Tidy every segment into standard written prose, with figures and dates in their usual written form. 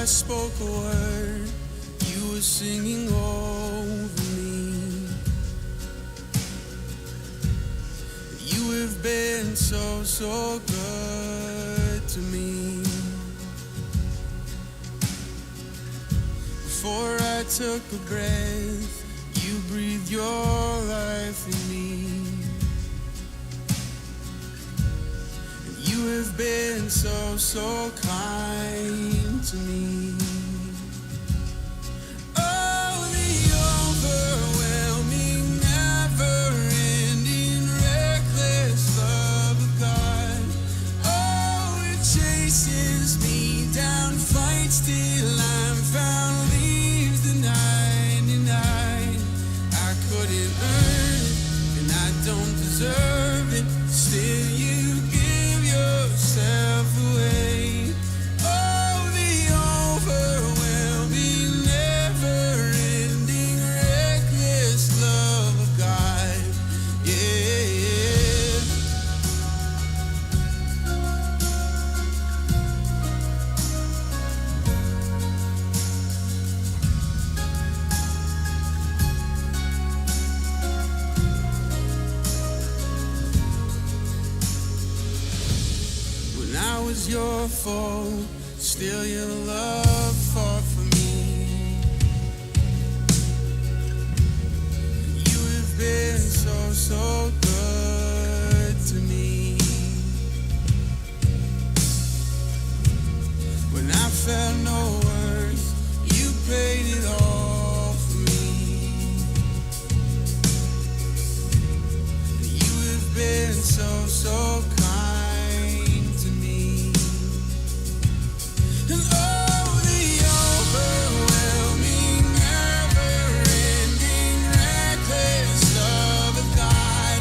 I spoke a word, you were singing over me. You have been so, so good to me. Before I took a breath, you breathed your life in me. And you have been so, so kind to me. Oh, the overwhelming, never-ending, reckless love of God. Oh, it chases me down, fights till I'm found. Don't deserve it, still you give yourself away. Oh, the overwhelming, never-ending, reckless love of God. Yeah. When I was your foe, still your love fought for me. You have been so, so good to me. When I felt no worth, you paid it all for me. You have been so, so kind. And oh, the overwhelming, never-ending, reckless love of God.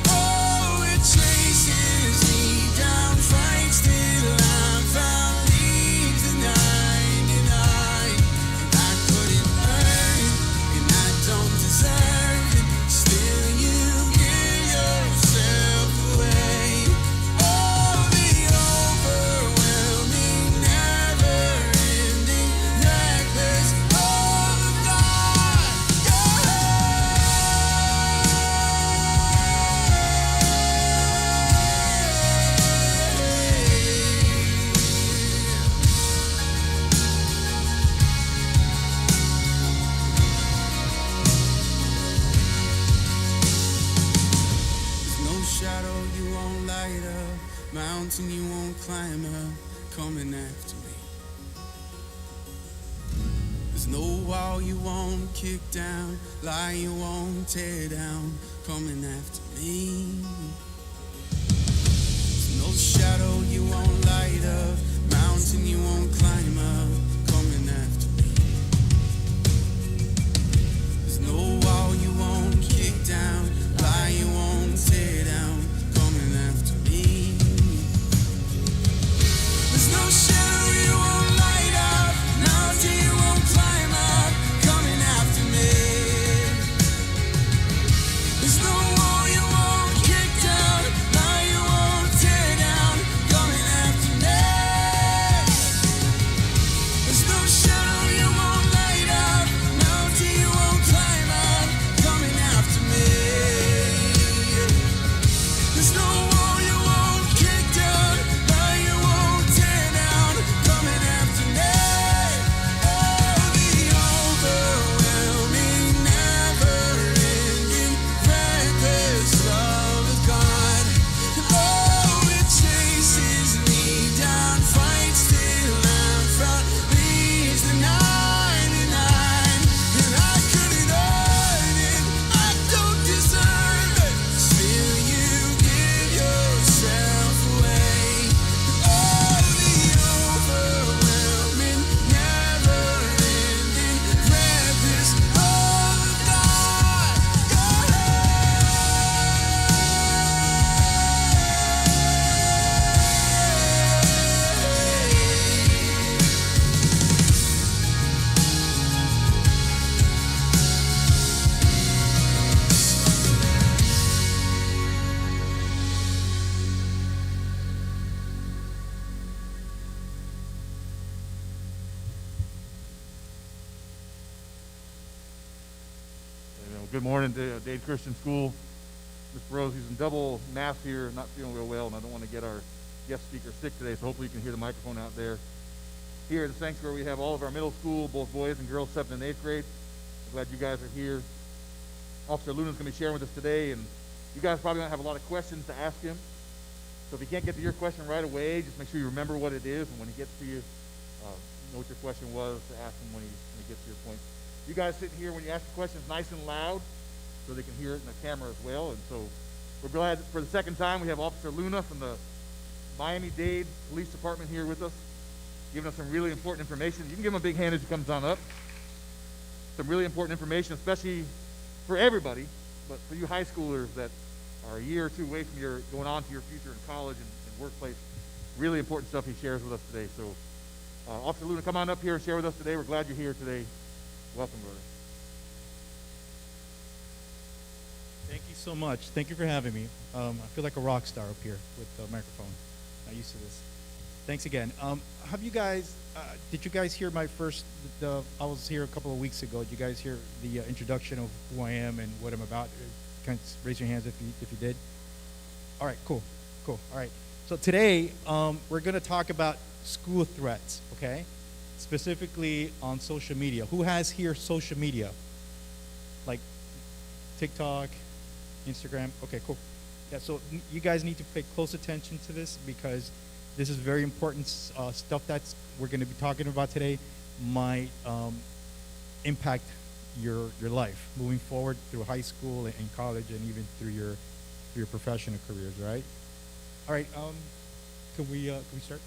Oh, it chases me down, fights till I'm found, leaves the 99. I couldn't earn it, and I don't deserve it, still you give yourself away. Oh, the overwhelming, never-ending, reckless love of God. There's no shadow you won't light up, mountain you won't climb up, coming after me. There's no wall you won't kick down, lie you won't tear down, coming after me. There's no shadow you won't light up, mountain you won't climb up, coming after me. There's no wall you won't kick down, lie you won't tear down, coming after me. There's no shadow you won't light up, mountain you won't climb up, coming after me. There's no wall you won't kick down, lie you won't tear down, coming Good morning to Dade Christian School. Mr. Rose, he's in double mask here, not feeling real well, and I don't want to get our guest speaker sick today, so hopefully you can hear the microphone out there. Here at the sanctuary, we have all of our middle school, both boys and girls, 7th and 8th grade. I'm glad you guys are here. Officer Luna's going to be sharing with us today, and you guys probably don't have a lot of questions to ask him. So if you can't get to your question right away, just make sure you remember what it is, and when he gets to you, know what your question was to ask him when he gets to your point. You guys sitting here, when you ask the questions, nice and loud, so they can hear it in the camera as well. And so we're glad for the second time we have Officer Luna from the Miami-Dade Police Department here with us, giving us some really important information. You can give him a big hand as he comes on up. Some really important information, especially for everybody, but for you high schoolers that are a year or two away from going on to your future in college and workplace. Really important stuff he shares with us today. So Officer Luna, come on up here and share with us today. We're glad you're here today. Welcome, brother. Thank you so much. Thank you for having me. I feel like a rock star up here with the microphone. Not used to this. Thanks again. Have you guys, did you guys hear my first, I was here a couple of weeks ago. Did you guys hear the introduction of who I am and what I'm about? Can you raise your hands if you did? All right, cool. All right. So today, we're going to talk about school threats, okay? Specifically on social media. Who has here social media? Like TikTok, Instagram? Okay, cool. Yeah, so you guys need to pay close attention to this because this is very important stuff that we're going to be talking about today might impact your life moving forward through high school and college and even through your professional careers, right? All right, can we start?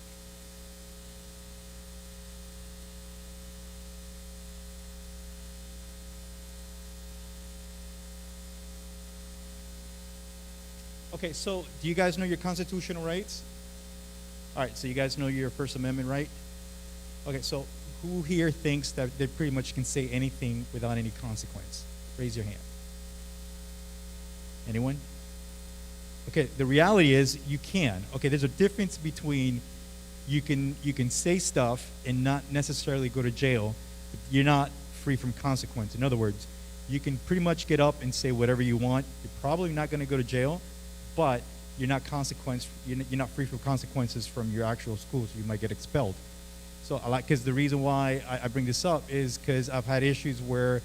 Okay, so do you guys know your constitutional rights? All right, so you guys know your First Amendment right? Okay, so who here thinks that they pretty much can say anything without any consequence? Raise your hand. Anyone? Okay, the reality is you can. Okay, there's a difference between you can say stuff and not necessarily go to jail, but you're not free from consequence. In other words, you can pretty much get up and say whatever you want. You're probably not going to go to jail, but you're not free from consequences from your actual school, so you might get expelled. So because the reason why I bring this up is because I've had issues where,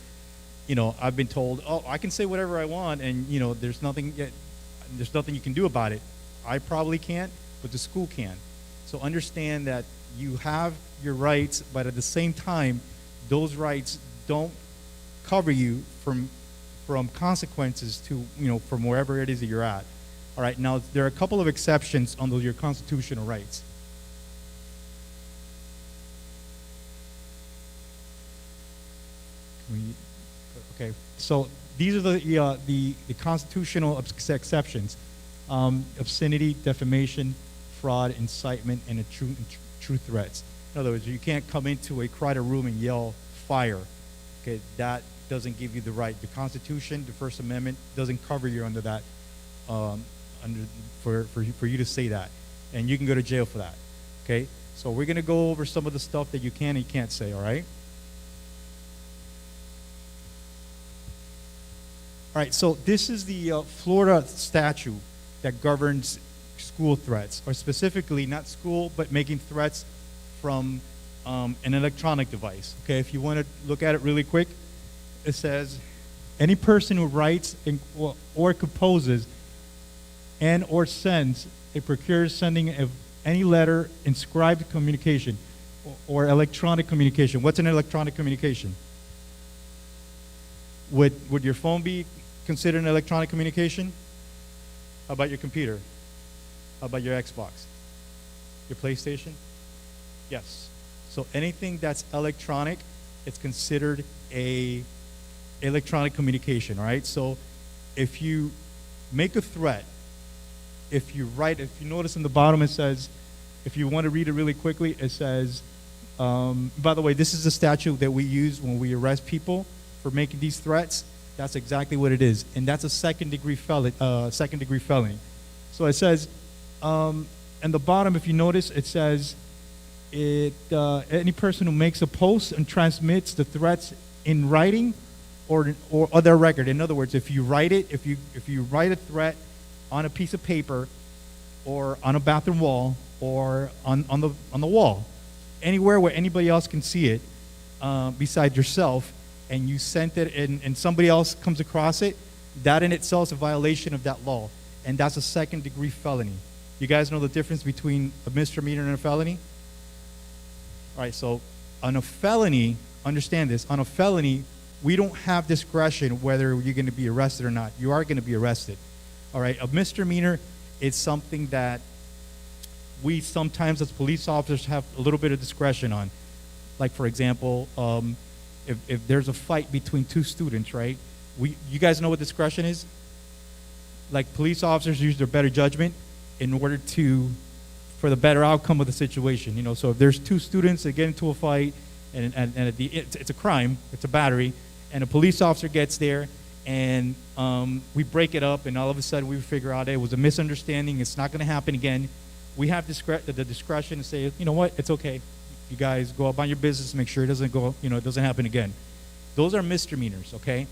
I've been told, oh, I can say whatever I want, and there's nothing you can do about it. I probably can't, but the school can. So understand that you have your rights, but at the same time, those rights don't cover you from consequences to from wherever it is that you're at. All right, now there are a couple of exceptions on your constitutional rights. Okay, so these are the constitutional exceptions: obscenity, defamation, fraud, incitement, and true threats. In other words, you can't come into a crowded room and yell fire. Okay, that doesn't give you the right. The Constitution, the First Amendment, doesn't cover you under that. For you to say that, and you can go to jail for that. Okay, so we're gonna go over some of the stuff that you can and can't say. All right. All right. So this is the Florida statute that governs school threats, or specifically not school, but making threats from an electronic device. Okay. If you want to look at it really quick, it says any person who writes or composes and or sends procures sending of any letter, inscribed communication, or electronic communication. What's an electronic communication? Would your phone be considered an electronic communication? How about your computer? How about your Xbox? Your PlayStation? Yes. So anything that's electronic, it's considered a electronic communication, all right? So if you make a threat, if you notice in the bottom it says, if you want to read it really quickly, it says, by the way, this is the statute that we use when we arrest people for making these threats. That's exactly what it is, and that's a second-degree felony. So it says, in the bottom, if you notice, it says, any person who makes a post and transmits the threats in writing or other record. In other words, if you write it, if you write a threat on a piece of paper, or on a bathroom wall, or on the wall, anywhere where anybody else can see it, besides yourself, and you sent it and somebody else comes across it, that in itself is a violation of that law, and that's a second-degree felony. You guys know the difference between a misdemeanor and a felony? All right, so on a felony, understand this, on a felony, we don't have discretion whether you're going to be arrested or not. You are going to be arrested. All right, a misdemeanor is something that we sometimes as police officers have a little bit of discretion on. Like, for example, if there's a fight between two students, right? You guys know what discretion is? Like, police officers use their better judgment in order for the better outcome of the situation. You know, so if there's two students that get into a fight, and it's a crime, it's a battery, and a police officer gets there, and we break it up, and all of a sudden we figure out it was a misunderstanding, it's not going to happen again. We have the discretion to say, you know what, it's okay. You guys go about your business, make sure it doesn't happen again. Those are misdemeanors, okay?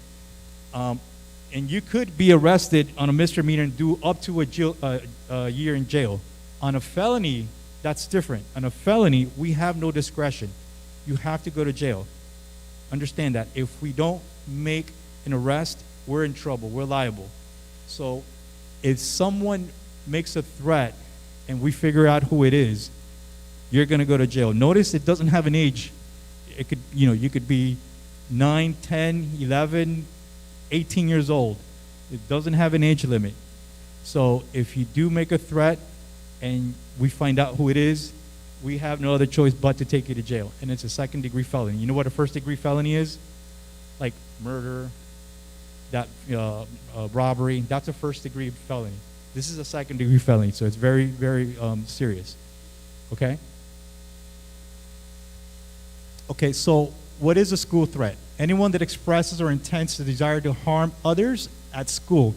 And you could be arrested on a misdemeanor and do up to a year in jail. On a felony, that's different. On a felony, we have no discretion. You have to go to jail. Understand that. If we don't make an arrest, we're in trouble. We're liable. So if someone makes a threat and we figure out who it is, you're going to go to jail. Notice it doesn't have an age. It could, you could be 9, 10, 11, 18 years old. It doesn't have an age limit. So if you do make a threat and we find out who it is, we have no other choice but to take you to jail. And it's a second-degree felony. You know what a first-degree felony is? Like murder, robbery. That's a first-degree felony. This is a second-degree felony, so it's very, very serious. Okay? Okay, so what is a school threat? Anyone that expresses or intends to desire to harm others at school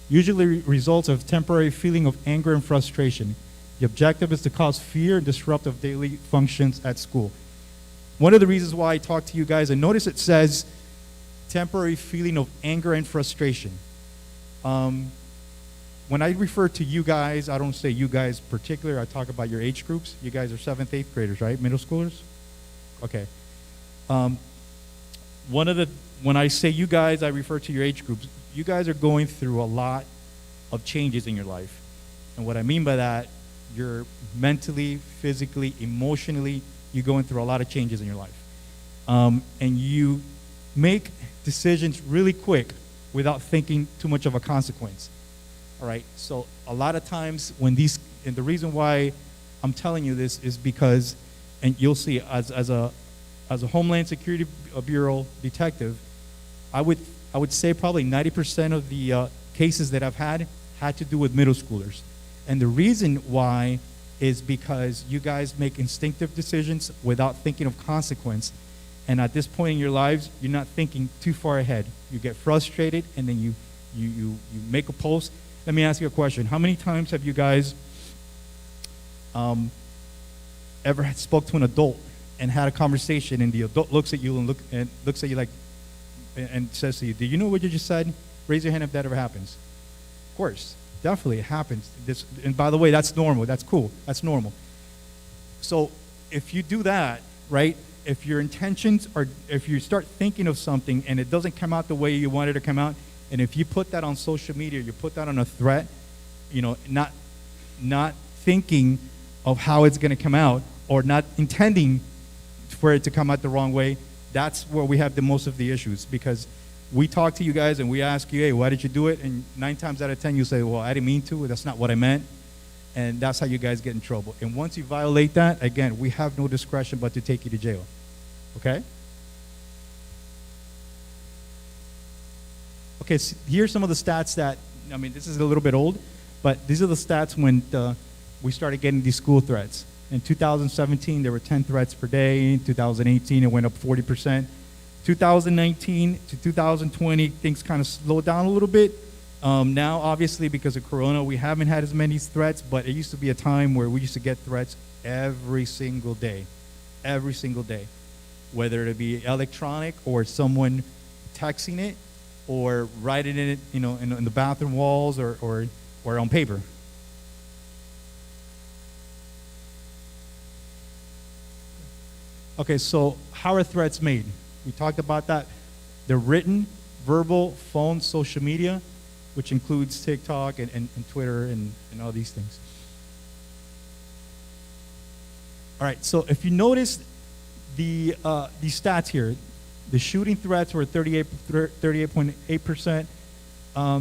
usually results of temporary feeling of anger and frustration. The objective is to cause fear and disrupt of daily functions at school. One of the reasons why I talk to you guys, and notice it says temporary feeling of anger and frustration. When I refer to you guys, I don't say you guys particular. I talk about your age groups. You guys are 7th, 8th graders, right? Middle schoolers? Okay. When I say you guys, I refer to your age groups. You guys are going through a lot of changes in your life. And what I mean by that, you're mentally, physically, emotionally, you're going through a lot of changes in your life. And you make decisions really quick without thinking too much of a consequence. All right, so a lot of times and the reason why I'm telling you this is because, and you'll see, as a Homeland Security Bureau detective, I would say probably 90% of the cases that I've had to do with middle schoolers. And the reason why is because you guys make instinctive decisions without thinking of consequence. And at this point in your lives, you're not thinking too far ahead. You get frustrated, and then you make a post. Let me ask you a question. How many times have you guys ever spoke to an adult and had a conversation, and the adult looks at you and looks at you like, and says to you, "Do you know what you just said?" Raise your hand if that ever happens. Of course, definitely it happens. And by the way, that's normal. That's cool. That's normal. So if you do that, right? If your intentions are, if you start thinking of something and it doesn't come out the way you want it to come out, and if you put that on social media, you put that on a threat, not thinking of how it's going to come out, or not intending for it to come out the wrong way, that's where we have the most of the issues. Because we talk to you guys and we ask you, hey, why did you do it? And 9 times out of 10 you say, well, I didn't mean to, that's not what I meant. And that's how you guys get in trouble. And once you violate that, again, we have no discretion but to take you to jail. Okay? Okay, so here's some of the stats that, this is a little bit old, but these are the stats when we started getting these school threats. In 2017, there were 10 threats per day. In 2018, it went up 40%. 2019 to 2020, things kind of slowed down a little bit. Now, obviously, because of Corona, we haven't had as many threats, but it used to be a time where we used to get threats every single day, whether it be electronic or someone texting it or writing it, in the bathroom walls or on paper. Okay, so how are threats made? We talked about that. They're written, verbal, phone, social media, which includes TikTok and Twitter and all these things. All right, so if you notice the stats here, the shooting threats were 38.8%.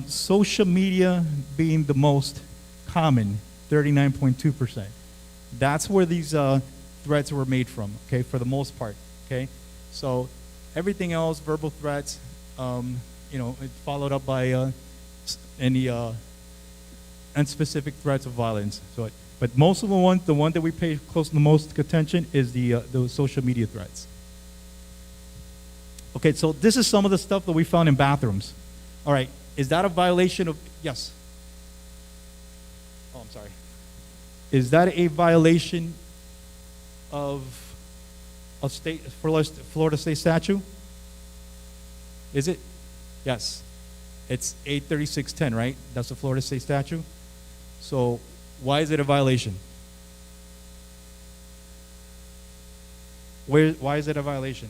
Social media being the most common, 39.2%. That's where these threats were made from, okay, for the most part, okay? So everything else, verbal threats, it's followed up by any unspecific threats of violence. But most of the one that we pay close to the most attention is the social media threats. Okay, so this is some of the stuff that we found in bathrooms. All right, is that a violation of, yes? Oh, I'm sorry. Is that a violation of Florida state statute? Is it? Yes. It's 83610, right? That's the Florida state statute. So why is it a violation? Why is it a violation?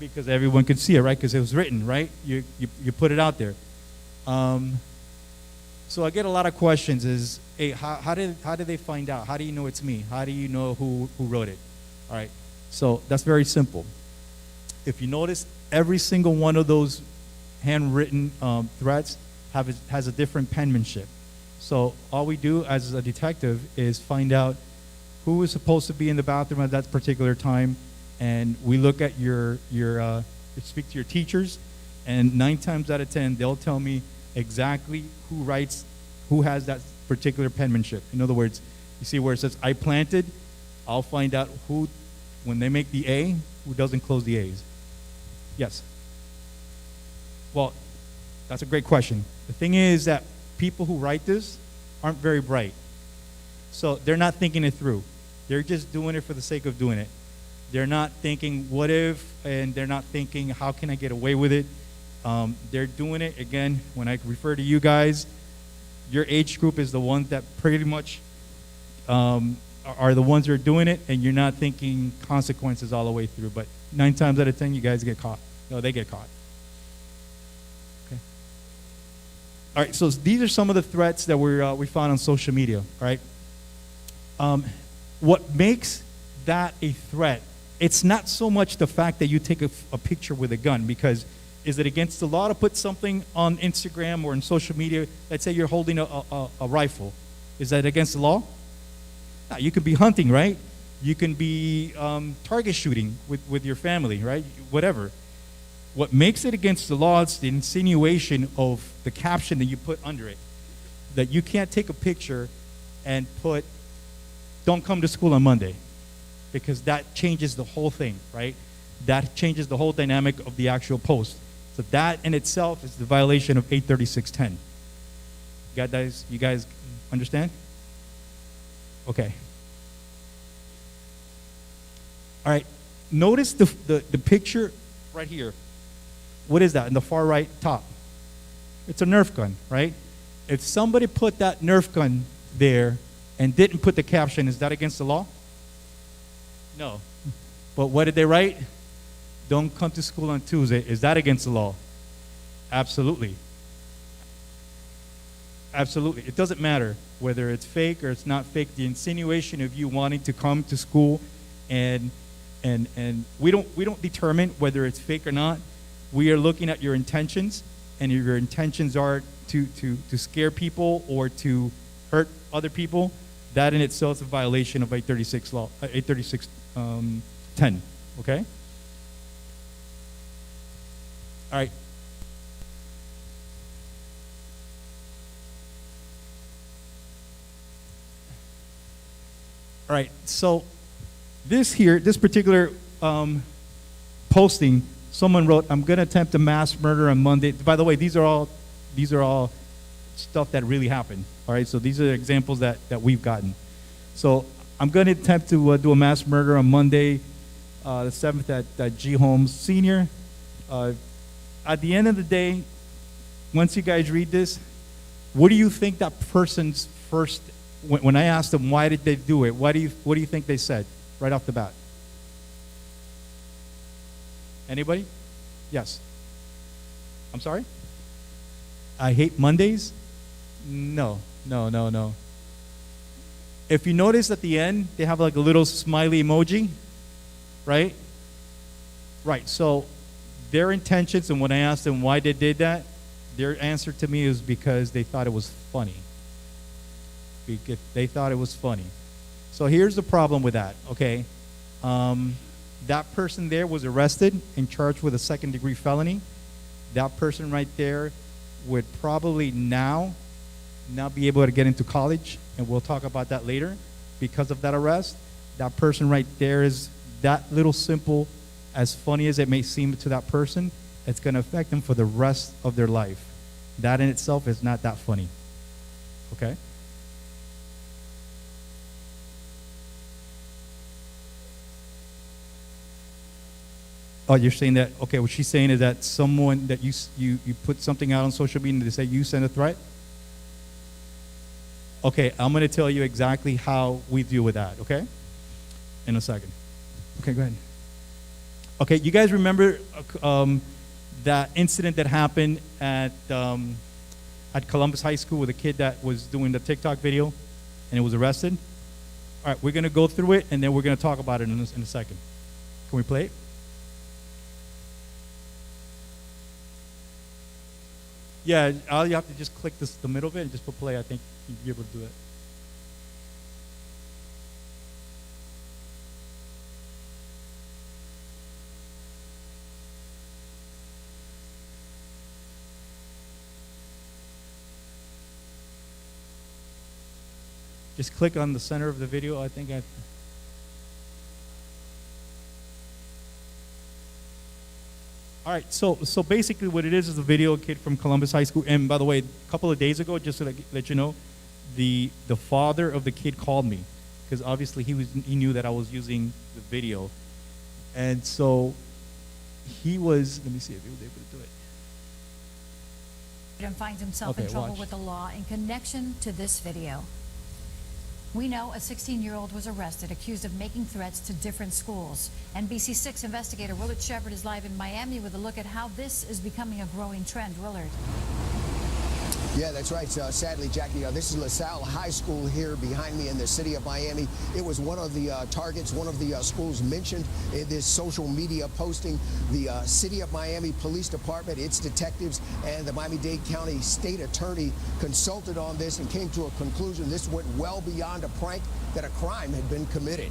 Because everyone could see it, right? Because it was written, right? You put it out there. So I get a lot of questions is, hey, how did they find out? How do you know it's me? How do you know who wrote it? All right, so that's very simple. If you notice, every single one of those handwritten threats has a different penmanship. So all we do as a detective is find out who is supposed to be in the bathroom at that particular time, and we look at your speak to your teachers, and 9 times out of 10 they'll tell me exactly who has that particular penmanship. In other words, you see where it says I planted, I'll find out who, when they make the A, who doesn't close the A's. Yes. Well, that's a great question. The thing is that people who write this aren't very bright. So they're not thinking it through. They're just doing it for the sake of doing it. They're not thinking, what if, and they're not thinking, how can I get away with it? They're doing it, again, when I refer to you guys, your age group is the ones that pretty much are the ones who are doing it, and you're not thinking consequences all the way through. But 9 times out of 10, you guys get caught. No, they get caught. Okay. All right, so these are some of the threats that we found on social media, all right? What makes that a threat, it's not so much the fact that you take a picture with a gun, because is it against the law to put something on Instagram or in social media? Let's say you're holding a rifle. Is that against the law? No, you could be hunting, right? You can be target shooting with your family, right? Whatever. What makes it against the law is the insinuation of the caption that you put under it. That you can't take a picture and put, don't come to school on Monday. Because that changes the whole thing, right? That changes the whole dynamic of the actual post. So that in itself is the violation of 83610. You guys understand? Okay. All right. Notice the picture right here. What is that in the far right top? It's a Nerf gun, right? If somebody put that Nerf gun there and didn't put the caption, is that against the law? No. But what did they write? Don't come to school on Tuesday. Is that against the law? Absolutely. Absolutely. It doesn't matter whether it's fake or it's not fake. The insinuation of you wanting to come to school and we don't determine whether it's fake or not. We are looking at your intentions, and if your intentions are to scare people or to hurt other people, that in itself is a violation of 83610. Okay? All right. All right. So this particular posting, someone wrote, "I'm going to attempt a mass murder on Monday." By the way, these are all stuff that really happened. All right. So these are examples that we've gotten. So I'm going to attempt to do a mass murder on Monday. the 7th at G. Holmes Senior. At the end of the day, once you guys read this, what do you think that person's first, when I asked them why did they do it, what do you think they said right off the bat? Anybody? Yes. I'm sorry? I hate Mondays? No. If you notice at the end, they have like a little smiley emoji, right? Right, so their intentions, and when I asked them why they did that, their answer to me is because they thought it was funny. They thought it was funny. So here's the problem with that, okay? That person there was arrested and charged with a second-degree felony. That person right there would probably now not be able to get into college, and we'll talk about that later because of that arrest. That person right there is that little simple, as funny as it may seem to that person, it's going to affect them for the rest of their life. That in itself is not that funny, okay? Oh, you're saying that, okay, what she's saying is that someone that you put something out on social media and they say you sent a threat? Okay, I'm going to tell you exactly how we deal with that, okay? In a second. Okay, go ahead. Okay, you guys remember that incident that happened at Columbus High School with a kid that was doing the TikTok video and it was arrested? All right, we're going to go through it and then we're going to talk about it in a second. Can we play it? Yeah, all you have to just click the middle of it and just put play. I think you'll be able to do it. Just click on the center of the video. I think All right, so basically what it is a video kid from Columbus High School. And by the way, a couple of days ago, just to let you know, the father of the kid called me because obviously he knew that I was using the video. And so he was, let me see if he was able to do it. And finds himself in trouble with the law in connection to this video. We know a 16-year-old was arrested, accused of making threats to different schools. NBC6 investigator Willard Shepard is live in Miami with a look at how this is becoming a growing trend. Willard. Yeah, that's right. Sadly, Jackie, this is LaSalle High School here behind me in the city of Miami. It was one of the targets, one of the schools mentioned in this social media posting. The City of Miami Police Department, its detectives, and the Miami-Dade County State Attorney consulted on this and came to a conclusion. This went well beyond a prank, that a crime had been committed.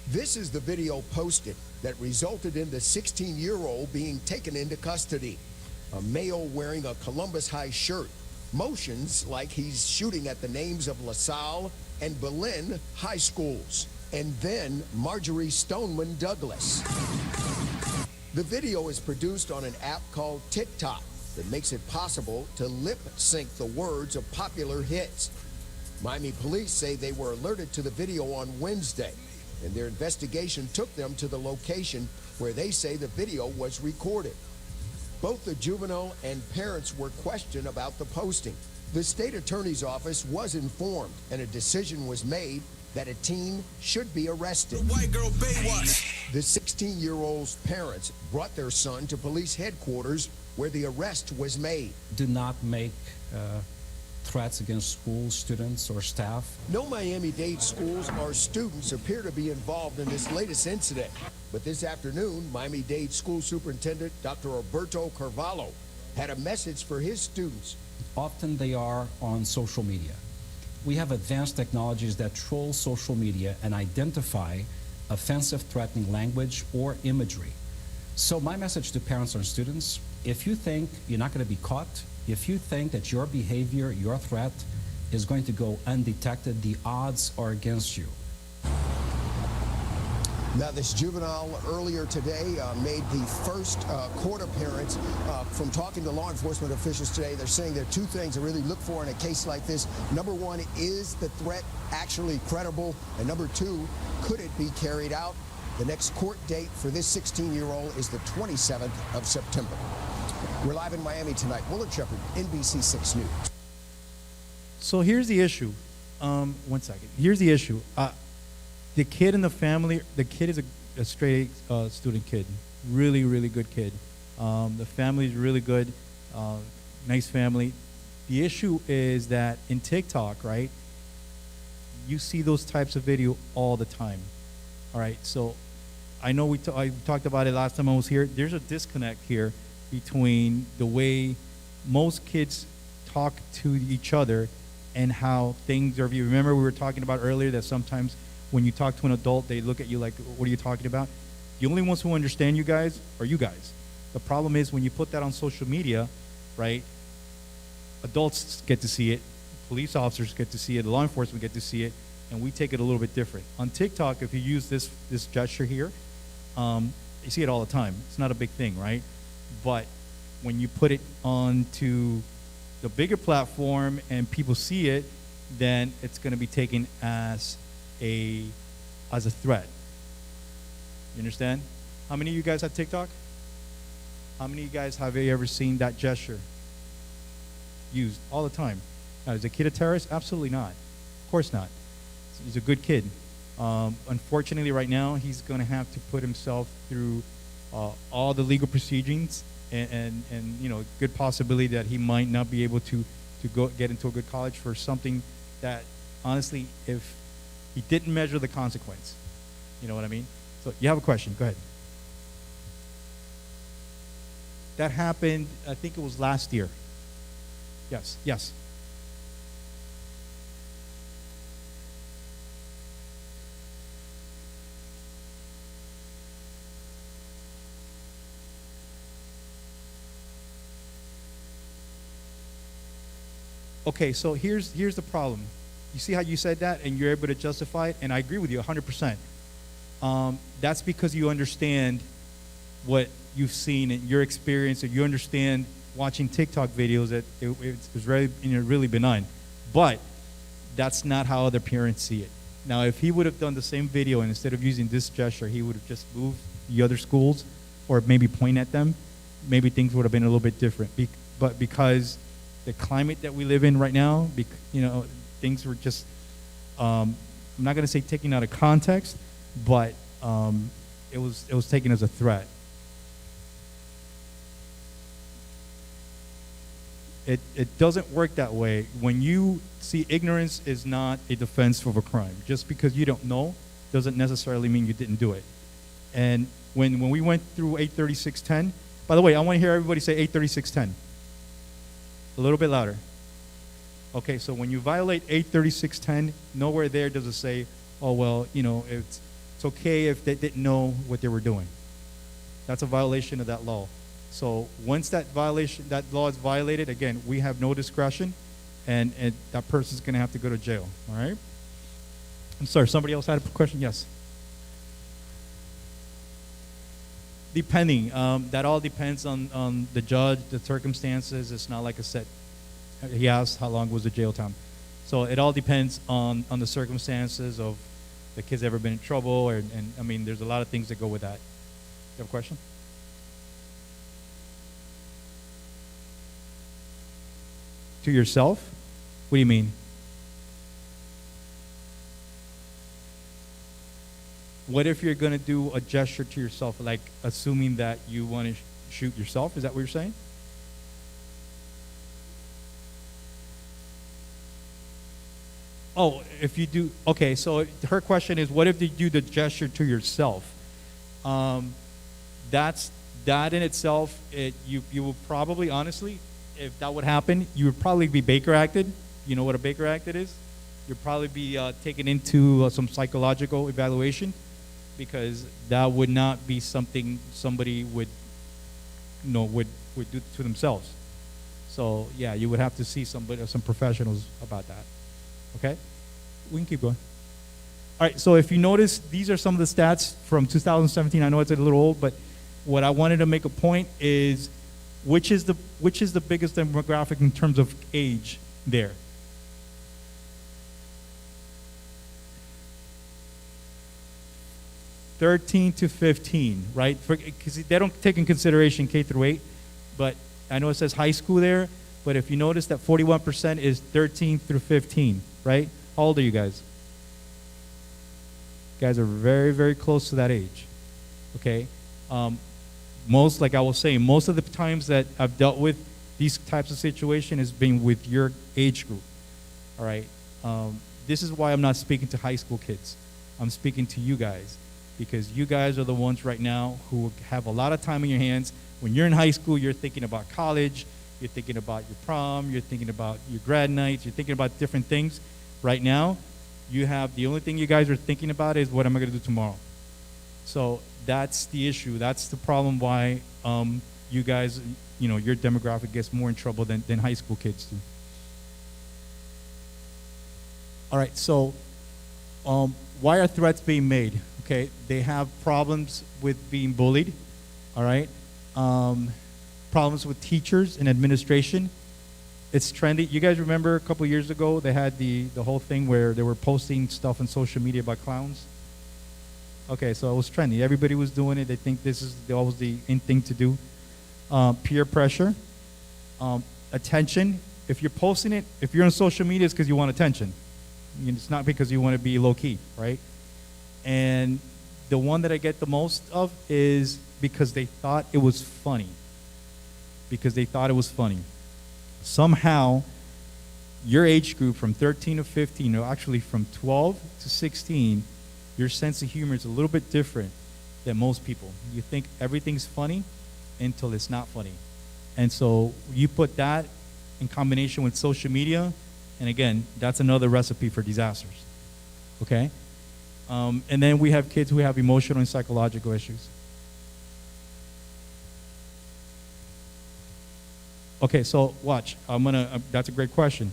This is the video posted that resulted in the 16-year-old being taken into custody. A male wearing a Columbus High shirt motions like he's shooting at the names of LaSalle and Belen high schools, and then Marjorie Stoneman Douglas. The video is produced on an app called TikTok that makes it possible to lip sync the words of popular hits. Miami police say they were alerted to the video on Wednesday, and their investigation took them to the location where they say the video was recorded. Both the juvenile and parents were questioned about the posting. The state attorney's office was informed, and a decision was made that a teen should be arrested. The white girl Baywatch. The 16-year-old's parents brought their son to police headquarters where the arrest was made. Do not make threats against schools, students, or staff. No Miami-Dade schools or students appear to be involved in this latest incident. But this afternoon, Miami-Dade School Superintendent Dr. Roberto Carvalho had a message for his students. Often they are on social media. We have advanced technologies that troll social media and identify offensive, threatening language or imagery. So my message to parents and students, if you think you're not going to be caught, if you think that your behavior, your threat is going to go undetected, the odds are against you. Now, this juvenile earlier today made the first court appearance. From talking to law enforcement officials today, they're saying there are two things to really look for in a case like this. Number one, is the threat actually credible? And number two, could it be carried out? The next court date for this 16-year-old is the 27th of September. We're live in Miami tonight. Willard Shepard, NBC6 News. So here's the issue. One second. Here's the issue. The kid in the family, the kid is a straight student kid. Really, really good kid. The family is really good. Nice family. The issue is that in TikTok, right, you see those types of video all the time. All right, so I know I talked about it last time I was here. There's a disconnect here between the way most kids talk to each other and how things are viewed. Remember we were talking about earlier that sometimes when you talk to an adult, they look at you like, what are you talking about? The only ones who understand you guys are you guys. The problem is when you put that on social media, right, adults get to see it, police officers get to see it, law enforcement get to see it, and we take it a little bit different. On TikTok, if you use this gesture here, you see it all the time. It's not a big thing, right? But when you put it onto the bigger platform and people see it, then it's going to be taken as a threat. You understand? How many of you guys have TikTok? How many of you guys have ever seen that gesture used all the time? Now, is the kid a terrorist? Absolutely not. Of course not. He's a good kid. Unfortunately, right now, he's going to have to put himself through all the legal proceedings and you know, good possibility that he might not be able to go get into a good college for something that, honestly, if he didn't measure the consequence, you know what I mean? So you have a question? Go ahead. That happened, I think it was last year. Yes, yes. Okay, so here's the problem. You see how you said that and you're able to justify it, and I agree with you 100%. That's because you understand what you've seen and your experience, and you understand watching TikTok videos that it was really benign. But that's not how other parents see it. Now, if he would have done the same video and instead of using this gesture, he would have just moved the other schools or maybe point at them, maybe things would have been a little bit different. But because the climate that we live in right now, you know, things were just, I'm not going to say taken out of context, but it was taken as a threat. It doesn't work that way. When you see, ignorance is not a defense of a crime. Just because you don't know doesn't necessarily mean you didn't do it. And when we went through 83610, by the way, I want to hear everybody say 83610. A little bit louder. Okay, so when you violate 83610, nowhere there does it say, oh, well, you know, it's okay if they didn't know what they were doing. That's a violation of that law. So once that law is violated, again, we have no discretion, and that person's going to have to go to jail, all right? I'm sorry, somebody else had a question? Yes. Depending. That all depends on the judge, the circumstances. It's not like a set. He asked how long was the jail time. So it all depends on the circumstances of the kid's ever been in trouble, and I mean, there's a lot of things that go with that. You have a question? To yourself? What do you mean? What if you're going to do a gesture to yourself, like assuming that you want to shoot yourself? Is that what you're saying? Oh, if you do, okay, so her question is, what if you do the gesture to yourself? That in itself, you will probably, honestly, if that would happen, you would probably be Baker acted. You know what a Baker acted is? You'd probably be taken into some psychological evaluation, because that would not be something somebody would do to themselves. So yeah, you would have to see some professionals about that. Okay, we can keep going. All right, so if you notice, these are some of the stats from 2017. I know it's a little old, but what I wanted to make a point is, which is the biggest demographic in terms of age there? 13 to 15, right? Because they don't take in consideration K through 8, but I know it says high school there, but if you notice that 41% is 13 through 15, right? How old are you guys? You guys are very, very close to that age, okay? Most, like I was saying, most of the times that I've dealt with these types of situations has been with your age group, all right? This is why I'm not speaking to high school kids. I'm speaking to you guys, because you guys are the ones right now who have a lot of time in your hands. When you're in high school, you're thinking about college, you're thinking about your prom, you're thinking about your grad nights, you're thinking about different things. Right now, the only thing you guys are thinking about is what am I going to do tomorrow? So that's the issue. That's the problem why you guys, your demographic gets more in trouble than high school kids do. All right, so why are threats being made? Okay, they have problems with being bullied, all right? Problems with teachers and administration. It's trendy. You guys remember a couple years ago they had the whole thing where they were posting stuff on social media about clowns? Okay, so it was trendy. Everybody was doing it. They think this is always the in thing to do. Peer pressure, attention. If you're posting it, if you're on social media, it's because you want attention. It's not because you want to be low-key, right? And the one that I get the most of is because they thought it was funny. Because they thought it was funny. Somehow, your age group from 13 to 15, or actually from 12 to 16, your sense of humor is a little bit different than most people. You think everything's funny until it's not funny. And so you put that in combination with social media, and again, that's another recipe for disasters, okay? And then we have kids who have emotional and psychological issues. Okay, so watch. That's a great question.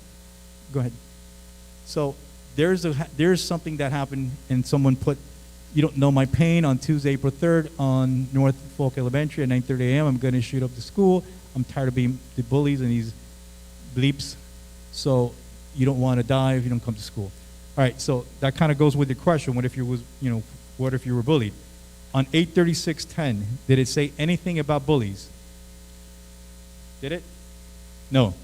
Go ahead. So there's something that happened, and someone put, you don't know my pain, on Tuesday, April 3rd, on North Folk Elementary at 9:30 a.m. I'm going to shoot up the school. I'm tired of being the bullies and these bleeps. So you don't want to die if you don't come to school. All right, so that kind of goes with your question. What if you were bullied? On 8/36/10, did it say anything about bullies? Did it? No,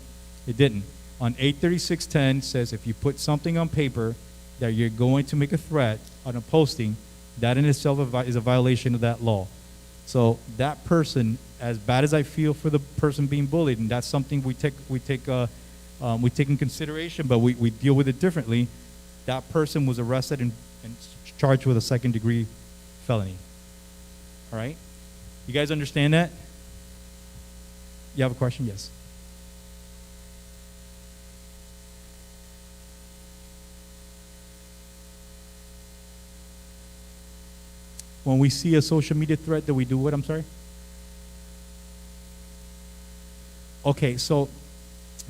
it didn't. On 8/36/10 says if you put something on paper that you're going to make a threat on a posting, that in itself is a violation of that law. So that person, as bad as I feel for the person being bullied, and that's something we take in consideration, but we deal with it differently. That person was arrested and charged with a second-degree felony. All right? You guys understand that? You have a question? Yes. When we see a social media threat, do we do what? I'm sorry? Okay, so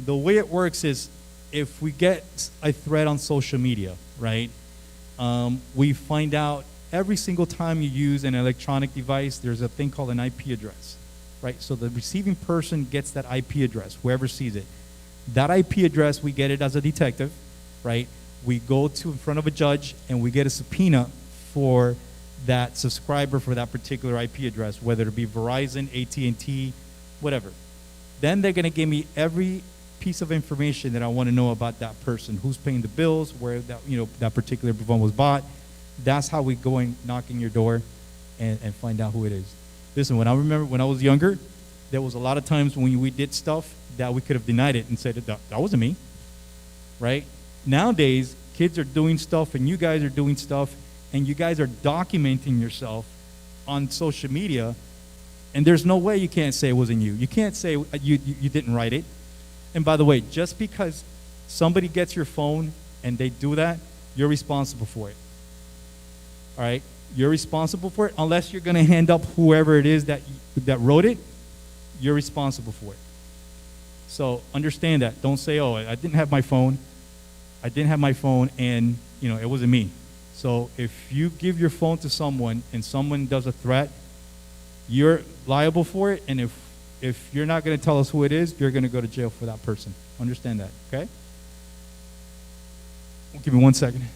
the way it works is if we get a threat on social media, right, we find out every single time you use an electronic device, there's a thing called an IP address, right? So the receiving person gets that IP address, whoever sees it. That IP address, we get it as a detective, right? We go to in front of a judge and we get a subpoena for that subscriber for that particular IP address, whether it be Verizon, AT&T, whatever. Then they're going to give me every piece of information that I want to know about that person, who's paying the bills, where that particular phone was bought. That's how we go and knock in your door and find out who it is. Listen, when I was younger, there was a lot of times when we did stuff that we could have denied it and said, that wasn't me, right? Nowadays, kids are doing stuff and you guys are doing stuff and you guys are documenting yourself on social media, and there's no way you can't say it wasn't you. You can't say you didn't write it. And by the way, just because somebody gets your phone and they do that, you're responsible for it. All right? You're responsible for it unless you're going to hand up whoever it is that wrote it. You're responsible for it. So understand that. Don't say, oh, I didn't have my phone. I didn't have my phone and, it wasn't me. So if you give your phone to someone and someone does a threat, you're liable for it. And if you're not going to tell us who it is, you're going to go to jail for that person. Understand that, okay? Give me 1 second.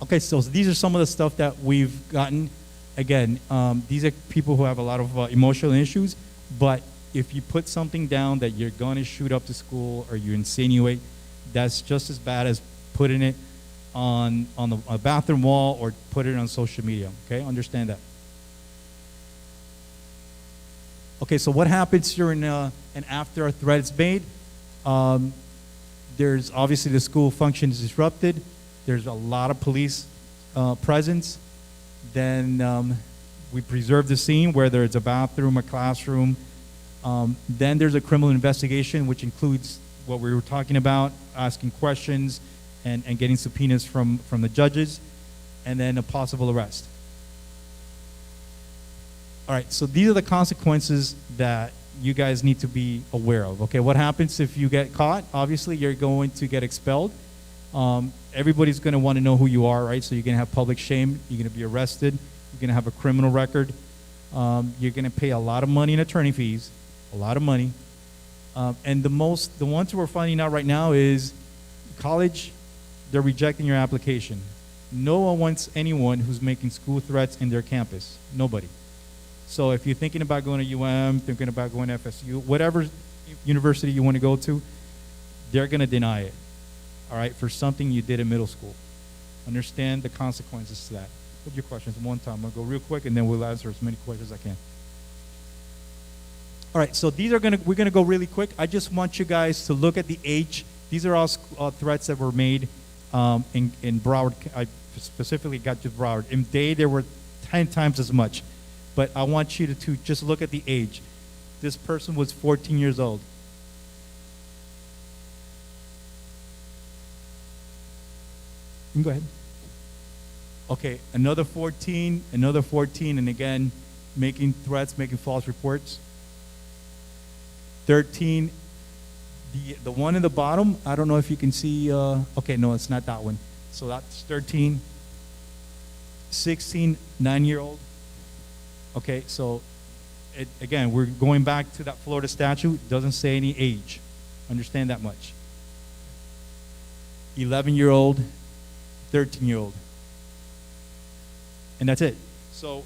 Okay, so these are some of the stuff that we've gotten. Again, these are people who have a lot of emotional issues, but if you put something down that you're going to shoot up the school or you insinuate, that's just as bad as putting it on a bathroom wall or put it on social media, okay? Understand that. Okay, so what happens during and after a threat is made? There's obviously the school function is disrupted. There's a lot of police presence. Then we preserve the scene, whether it's a bathroom, a classroom. Then there's a criminal investigation, which includes what we were talking about, asking questions and getting subpoenas from the judges, and then a possible arrest. All right, so these are the consequences that you guys need to be aware of. Okay, what happens if you get caught? Obviously, you're going to get expelled. Everybody's going to want to know who you are, right? So you're going to have public shame. You're going to be arrested. You're going to have a criminal record. You're going to pay a lot of money in attorney fees, a lot of money. And the ones who we're finding out right now is college, they're rejecting your application. No one wants anyone who's making school threats in their campus. Nobody. So if you're thinking about going to UM, thinking about going to FSU, whatever university you want to go to, they're going to deny it, all right, for something you did in middle school. Understand the consequences to that. Put your questions one time. I'm going to go real quick, and then we'll answer as many questions as I can. All right, so we're going to go really quick. I just want you guys to look at the age. These are all threats that were made in Broward. I specifically got to Broward. In Day, there were 10 times as much. But I want you to just look at the age. This person was 14 years old. You can go ahead. Okay, another 14, and again, making threats, making false reports. 13, the one in the bottom, I don't know if you can see, okay, no, it's not that one. So that's 13. 16, 9-year-old. Okay, so again, we're going back to that Florida statute. It doesn't say any age. Understand that much. 11-year-old, 13-year-old. And that's it. So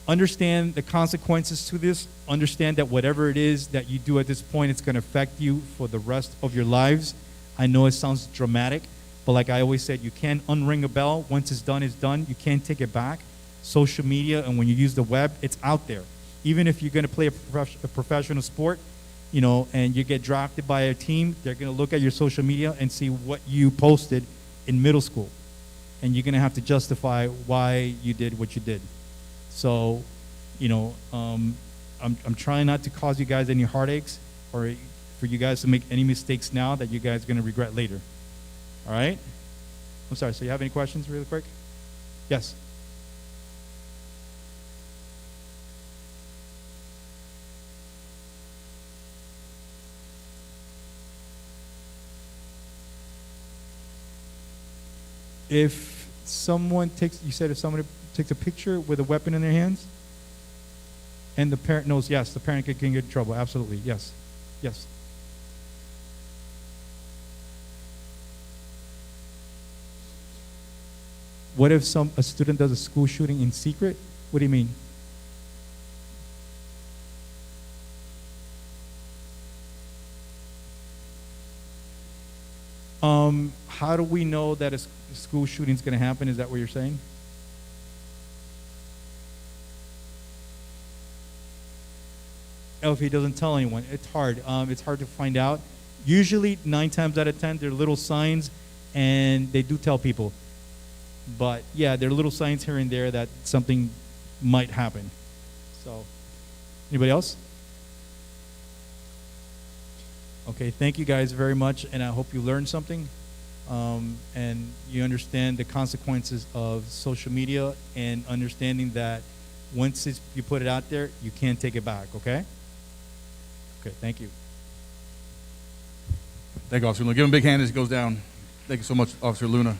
understand the consequences to this. Understand that whatever it is that you do at this point, it's going to affect you for the rest of your lives. I know it sounds dramatic, but like I always said, you can't unring a bell. Once it's done, it's done. You can't take it back. Social media, and when you use the web, it's out there. Even if you're going to play a professional sport, you know, and you get drafted by a team, they're going to look at your social media and see what you posted in middle school. And you're going to have to justify why you did what you did. So, you know, I'm trying not to cause you guys any heartaches or for you guys to make any mistakes now that you guys are going to regret later. All right? I'm sorry, so you have any questions really quick? Yes? If someone takes, you said if someone takes a picture with a weapon in their hands, and the parent knows, yes, the parent can get in trouble. Absolutely, yes, yes. What if a student does a school shooting in secret? What do you mean? How do we know that a school shooting is going to happen? Is that what you're saying? Oh, if he doesn't tell anyone, it's hard. It's hard to find out. Usually, 9 times out of 10, there are little signs, and they do tell people. But yeah, there are little signs here and there that something might happen. So, anybody else? Okay, thank you guys very much, and I hope you learned something. And you understand the consequences of social media and understanding that once you put it out there, you can't take it back, okay? Okay, thank you. Thank you, Officer Luna. Give him a big hand as he goes down. Thank you so much, Officer Luna.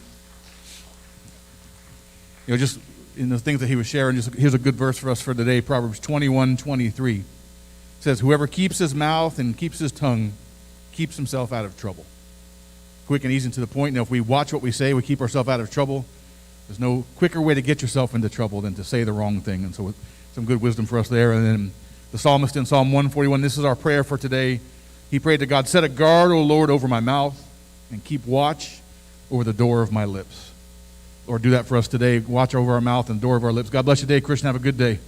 You know, just in the things that he was sharing, just here's a good verse for us for today, Proverbs 21:23. It says, whoever keeps his mouth and keeps his tongue keeps himself out of trouble. quick and easy and to the point. If we watch what we say, we keep ourselves out of trouble. There's no quicker way to get yourself into trouble than to say the wrong thing. And so some good wisdom for us there. And then the psalmist in Psalm 141, this is our prayer for today. He prayed to God, set a guard, O Lord, over my mouth, and keep watch over the door of my lips. Lord, do that for us today. Watch over our mouth and door of our lips. God bless you today, Christian. Have a good day.